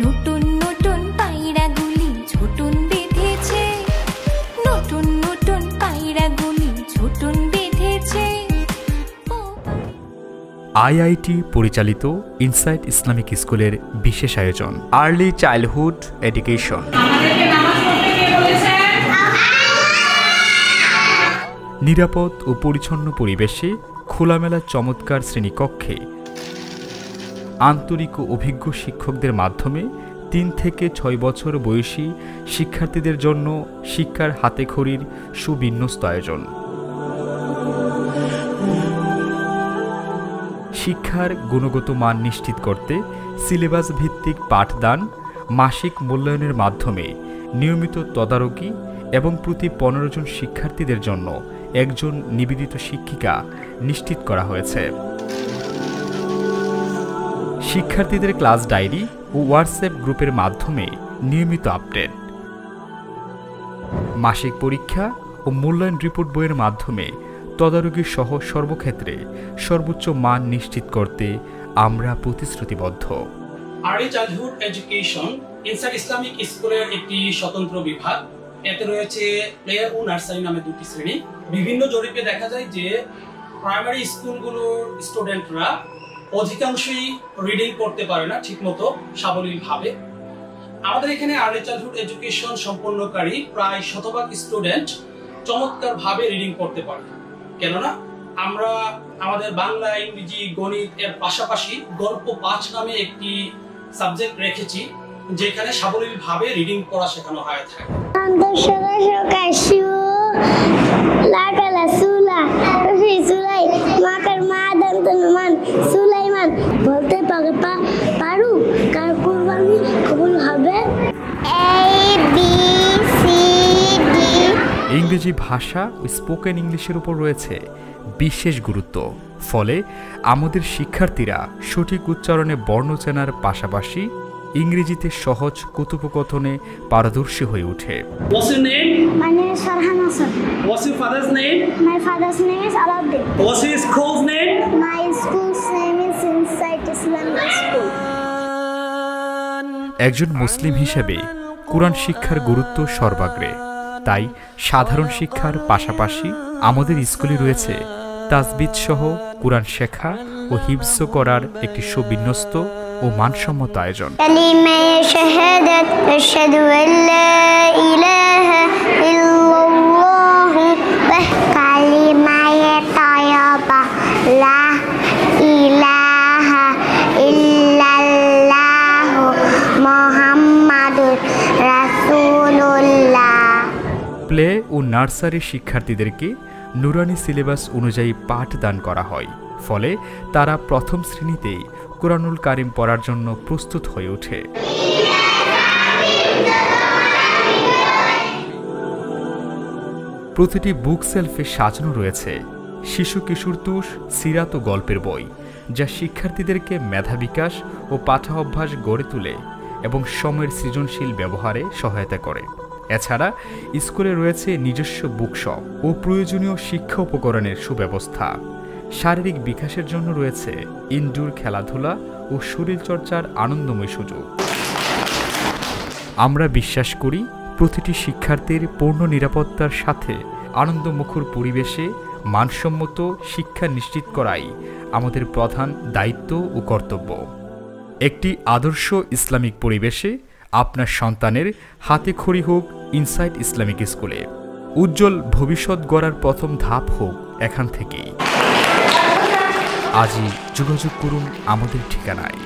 নতুন নতুন পায়রাগুলি ঝুটুন বেঁধেছে, নতুন নতুন পায়রাগুলি ঝুটুন বেঁধেছে। আইআইটি পরিচালিত ইনসাইট ইসলামিক স্কুলের বিশেষ আয়োজন আর্লি চাইল্ডহুড এডুকেশন। নিরাপদ ও পরিচ্ছন্ন পরিবেশে খোলামেলা চমৎকার শ্রেণীকক্ষে আন্তরিক ও অভিজ্ঞ শিক্ষকদের মাধ্যমে 3 থেকে 6 বছর বয়সী শিক্ষার্থীদের জন্য শিক্ষার হাতেখড়ির সুবিন্যস্ত আয়োজন। শিক্ষার গুণগত মান নিশ্চিত করতে সিলেবাস ভিত্তিক পাঠদান, মাসিক মূল্যায়নের মাধ্যমে নিয়মিত তদারকি এবং প্রতি 15 জন শিক্ষার্থীদের জন্য একজন নিবেদিত শিক্ষিকা নিশ্চিত করা হয়েছে। শিক্ষার্থীদের ক্লাস ডায়েরি ও হোয়াটসঅ্যাপ গ্রুপের মাধ্যমে নিয়মিত আপডেট, মাসিক পরীক্ষা ও মূল্যায়ন রিপোর্ট বইয়ের মাধ্যমে তদারকি সহ সর্বক্ষেত্রে সর্বোচ্চ মান নিশ্চিত করতে আমরা প্রতিশ্রুতিবদ্ধ। Early childhood education insight Islamic স্কুলের একটি স্বতন্ত্র বিভাগ। এতে রয়েছে প্লে ও নার্সারি নামে 2টি শ্রেণী। বিভিন্ন জরিপে দেখা যায় যে প্রাইমারি স্কুলগুলোর স্টুডেন্টরা অধিকাংশই রিডিং করতে পারে না ঠিকমতো সাবলীলভাবে। আমাদের এখানে আর্লি চাইল্ডহুড এডুকেশন সম্পন্নকারী প্রায় 100% স্টুডেন্ট চমৎকারভাবে রিডিং করতে পারে। কেননা আমরা আমাদের বাংলা, ইংরেজি, গণিত এর পাশাপাশি গল্প পাঠ নামে একটি সাবজেক্ট রেখেছি, যেখানে সাবলীলভাবে রিডিং পড়া শেখানো হয়ে থাকে। বলতে পারু কার কুরবানি কবুল হবে। ইংরেজি ভাষা ও স্পোকেন ইংলিশের উপর রয়েছে বিশেষ গুরুত্ব। ফলে আমাদের শিক্ষার্থীরা সঠিক উচ্চারণে বর্ণ চেনার পাশাপাশি ইংরেজিতে সহজ কথোপকথনে পারদর্শী হয়ে ওঠে। What's your name? My name is Farhan Hasan. What's your father's name? My father's name is Alauddin. What's your school's name? My school's name is Insight Islamic School. একজন মুসলিম হিসেবে কুরআন শিক্ষার গুরুত্ব সর্বাগ্রে। তাই সাধারণ শিক্ষার পাশাপাশি আমাদের স্কুলে রয়েছে তাজবিদ সহ কুরআন শেখা ও হিফজ করার একটি সুবিন্যস্ত ও মানসম্মত আয়োজন। প্লে ও নার্সারি শিক্ষার্থীদেরকে নুরানি সিলেবাস অনুযায়ী পাঠদান করা হয়। ফলে তারা প্রথম শ্রেণীতেই কুরআনুল কারিম পড়ার জন্য প্রস্তুত হয়ে ওঠে। প্রতিটি বুক সেলফে সাজানো রয়েছে শিশু কিশোর তুষ, সিরাত ও গল্পের বই, যা শিক্ষার্থীদেরকে মেধা বিকাশ ও পাঠা অভ্যাস গড়ে তোলে এবং সময়ের সৃজনশীল ব্যবহারে সহায়তা করে। এছাড়া স্কুলে রয়েছে নিজস্ব বুকশপ ও প্রয়োজনীয় শিক্ষা উপকরণের সুব্যবস্থা। শারীরিক বিকাশের জন্য রয়েছে ইনডোর খেলাধুলা ও শরীরচর্চার আনন্দময় সুযোগ। আমরা বিশ্বাস করি প্রতিটি শিক্ষার্থীর পূর্ণ নিরাপত্তার সাথে আনন্দমুখর পরিবেশে মানসম্মত শিক্ষা নিশ্চিত করাই আমাদের প্রধান দায়িত্ব ও কর্তব্য। একটি আদর্শ ইসলামিক পরিবেশে আপনার সন্তানের হাতেখড়ি হোক ইনসাইট ইসলামিক স্কুলে। উজ্জ্বল ভবিষ্যৎ গড়ার প্রথম ধাপ হোক এখান থেকেই। আজই যোগাযোগ করুন আমাদের ঠিকানায়।